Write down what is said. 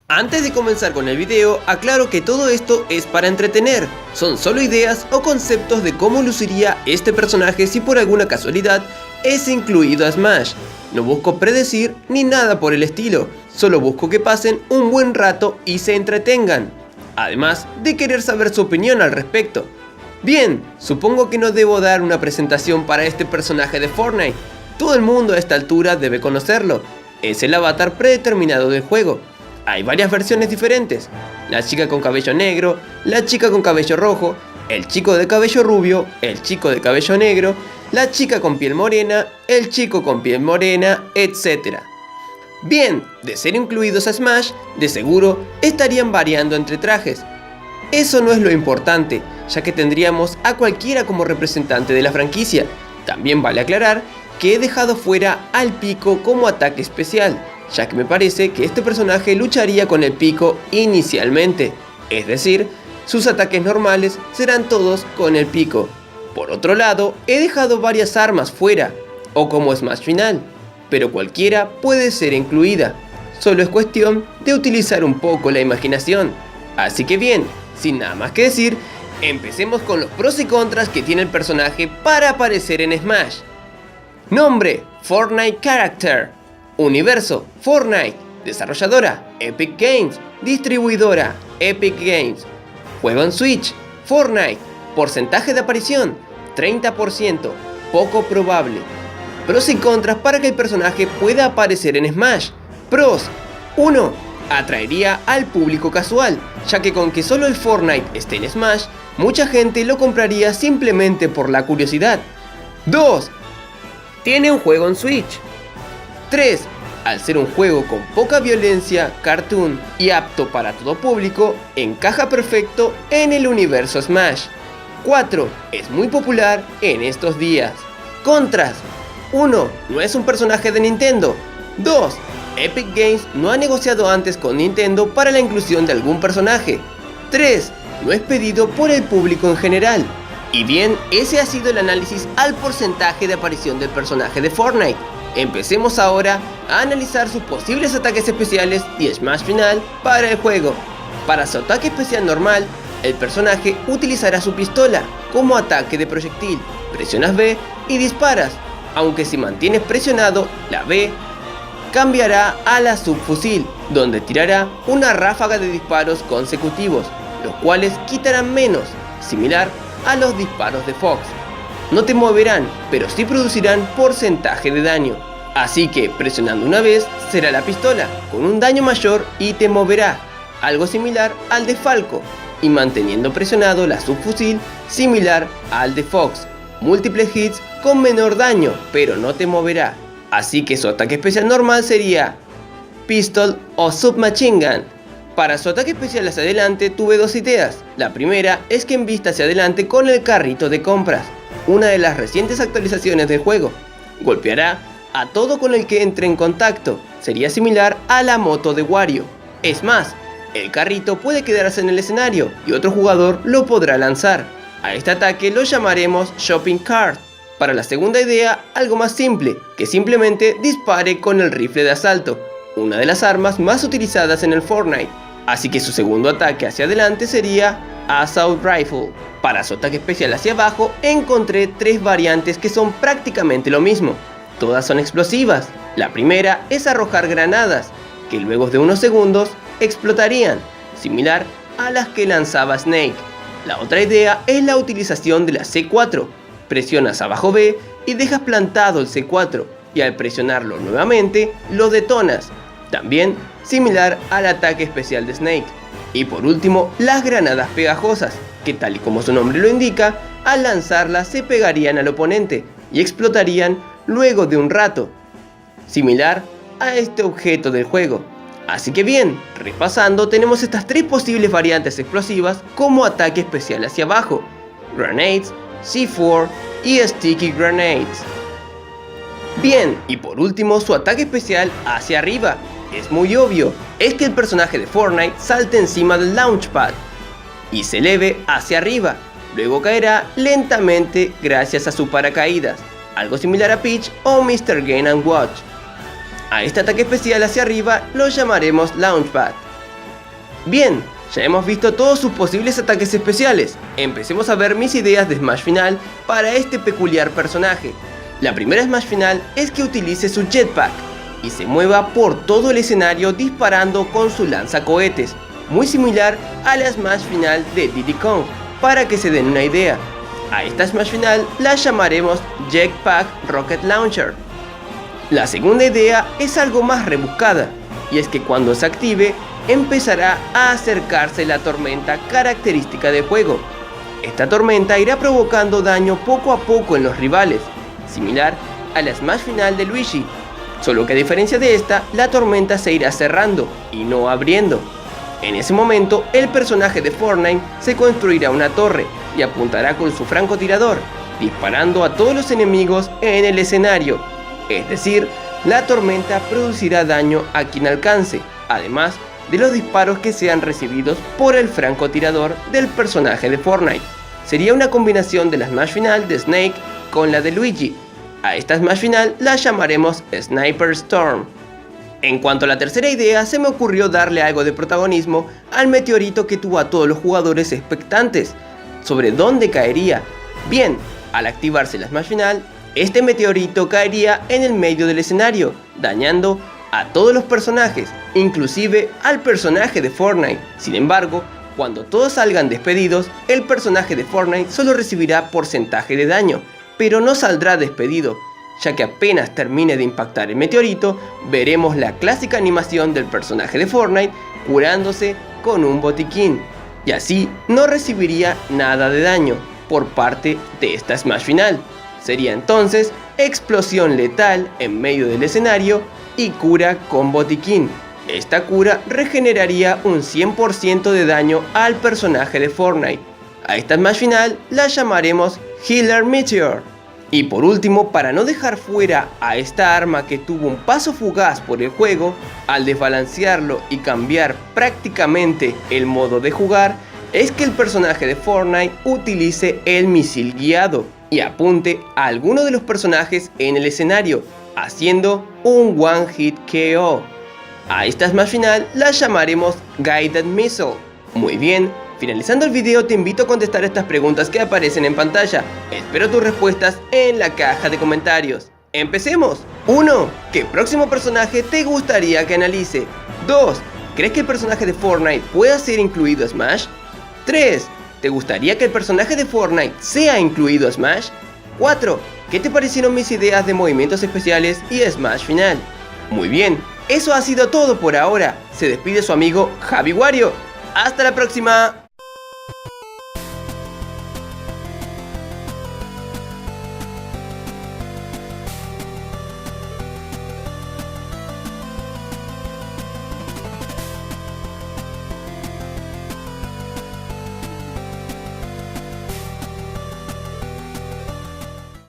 Antes de comenzar con el video, aclaro que todo esto es para entretener. Son solo ideas o conceptos de cómo luciría este personaje si por alguna casualidad es incluido a Smash. No busco predecir ni nada por el estilo, solo busco que pasen un buen rato y se entretengan. Además de querer saber su opinión al respecto. Bien, supongo que no debo dar una presentación para este personaje de Fortnite. Todo el mundo a esta altura debe conocerlo. Es el avatar predeterminado del juego. Hay varias versiones diferentes, la chica con cabello negro, la chica con cabello rojo, el chico de cabello rubio, el chico de cabello negro, la chica con piel morena, el chico con piel morena, etc. Bien, de ser incluidos a Smash, de seguro estarían variando entre trajes. Eso no es lo importante, ya que tendríamos a cualquiera como representante de la franquicia. También vale aclarar que he dejado fuera al Pico como ataque especial, ya que me parece que este personaje lucharía con el Pico inicialmente, es decir, sus ataques normales serán todos con el Pico. Por otro lado, he dejado varias armas fuera, o como Smash final, pero cualquiera puede ser incluida, solo es cuestión de utilizar un poco la imaginación. Así que bien, sin nada más que decir, empecemos con los pros y contras que tiene el personaje para aparecer en Smash. Nombre: Fortnite Character. Universo: Fortnite. Desarrolladora: Epic Games. Distribuidora: Epic Games. Juego en Switch: Fortnite. Porcentaje de aparición: 30%. Poco probable. Pros y contras para que el personaje pueda aparecer en Smash. Pros: 1. Atraería al público casual, ya que con que solo el Fortnite esté en Smash, mucha gente lo compraría simplemente por la curiosidad. 2. Tiene un juego en Switch. 3. Al ser un juego con poca violencia, cartoon y apto para todo público, encaja perfecto en el universo Smash. 4. Es muy popular en estos días. Contras: 1. No es un personaje de Nintendo. 2. Epic Games no ha negociado antes con Nintendo para la inclusión de algún personaje. 3. No es pedido por el público en general. Y bien, ese ha sido el análisis al porcentaje de aparición del personaje de Fortnite. Empecemos ahora a analizar sus posibles ataques especiales y Smash final para el juego. Para su ataque especial normal, el personaje utilizará su pistola como ataque de proyectil. Presionas B y disparas, aunque si mantienes presionado la B, cambiará a la subfusil, donde tirará una ráfaga de disparos consecutivos, los cuales quitarán menos, similar a los disparos de Fox. No te moverán, pero sí producirán porcentaje de daño. Así que presionando una vez será la pistola, con un daño mayor y te moverá, algo similar al de Falco, y manteniendo presionado la subfusil, similar al de Fox. Múltiples hits con menor daño, pero no te moverá. Así que su ataque especial normal sería Pistol o Submachine Gun. Para su ataque especial hacia adelante tuve dos ideas. La primera es que embista hacia adelante con el carrito de compras, una de las recientes actualizaciones del juego. Golpeará a todo con el que entre en contacto, sería similar a la moto de Wario. Es más, el carrito puede quedarse en el escenario y otro jugador lo podrá lanzar. A este ataque lo llamaremos Shopping Cart. Para la segunda idea, algo más simple, que simplemente dispare con el rifle de asalto, una de las armas más utilizadas en el Fortnite. Así que su segundo ataque hacia adelante sería Assault Rifle. Para su ataque especial hacia abajo encontré tres variantes que son prácticamente lo mismo. Todas son explosivas. La primera es arrojar granadas, que luego de unos segundos explotarían, similar a las que lanzaba Snake. La otra idea es la utilización de la C4. Presionas abajo B y dejas plantado el C4, y al presionarlo nuevamente lo detonas, también similar al ataque especial de Snake. Y por último, las granadas pegajosas, que tal y como su nombre lo indica, al lanzarlas se pegarían al oponente y explotarían luego de un rato, similar a este objeto del juego. Así que bien, repasando, tenemos estas tres posibles variantes explosivas como ataque especial hacia abajo: Grenades, C4 y Sticky Grenades. Bien, y por último su ataque especial hacia arriba. Es muy obvio, es que el personaje de Fortnite salte encima del launchpad y se eleve hacia arriba, luego caerá lentamente gracias a su paracaídas, algo similar a Peach o Mr. Game & Watch. A este ataque especial hacia arriba lo llamaremos Launchpad. Bien, ya hemos visto todos sus posibles ataques especiales. Empecemos a ver mis ideas de Smash Final para este peculiar personaje. La primera Smash Final es que utilice su jetpack y se mueva por todo el escenario disparando con su lanzacohetes, muy similar a la Smash Final de Diddy Kong, para que se den una idea. A esta Smash Final la llamaremos Jetpack Rocket Launcher. La segunda idea es algo más rebuscada, y es que cuando se active, empezará a acercarse la tormenta característica del juego. Esta tormenta irá provocando daño poco a poco en los rivales, similar a la Smash Final de Luigi, solo que a diferencia de esta, la tormenta se irá cerrando y no abriendo. En ese momento, el personaje de Fortnite se construirá una torre y apuntará con su francotirador, disparando a todos los enemigos en el escenario. Es decir, la tormenta producirá daño a quien alcance, además de los disparos que sean recibidos por el francotirador del personaje de Fortnite. Sería una combinación de la Smash Final de Snake con la de Luigi. A esta Smash Final la llamaremos Sniper Storm. En cuanto a la tercera idea, se me ocurrió darle algo de protagonismo al meteorito que tuvo a todos los jugadores expectantes sobre dónde caería. Bien, al activarse la Smash Final, este meteorito caería en el medio del escenario, dañando a todos los personajes, inclusive al personaje de Fortnite. Sin embargo, cuando todos salgan despedidos, el personaje de Fortnite solo recibirá porcentaje de daño, pero no saldrá despedido, ya que apenas termine de impactar el meteorito, veremos la clásica animación del personaje de Fortnite curándose con un botiquín, y así no recibiría nada de daño por parte de esta Smash Final. Sería entonces explosión letal en medio del escenario y cura con botiquín. Esta cura regeneraría un 100% de daño al personaje de Fortnite. A esta Smash Final la llamaremos Healer Meteor. Y por último, para no dejar fuera a esta arma que tuvo un paso fugaz por el juego, al desbalancearlo y cambiar prácticamente el modo de jugar, es que el personaje de Fortnite utilice el misil guiado y apunte a alguno de los personajes en el escenario, haciendo un One Hit KO. A esta Smash Final la llamaremos Guided Missile. Muy bien. Finalizando el video, te invito a contestar estas preguntas que aparecen en pantalla. Espero tus respuestas en la caja de comentarios. ¡Empecemos! 1. ¿Qué próximo personaje te gustaría que analice? 2. ¿Crees que el personaje de Fortnite pueda ser incluido a Smash? 3. ¿Te gustaría que el personaje de Fortnite sea incluido a Smash? 4. ¿Qué te parecieron mis ideas de movimientos especiales y Smash Final? Muy bien, eso ha sido todo por ahora. Se despide su amigo Javi Wario. ¡Hasta la próxima!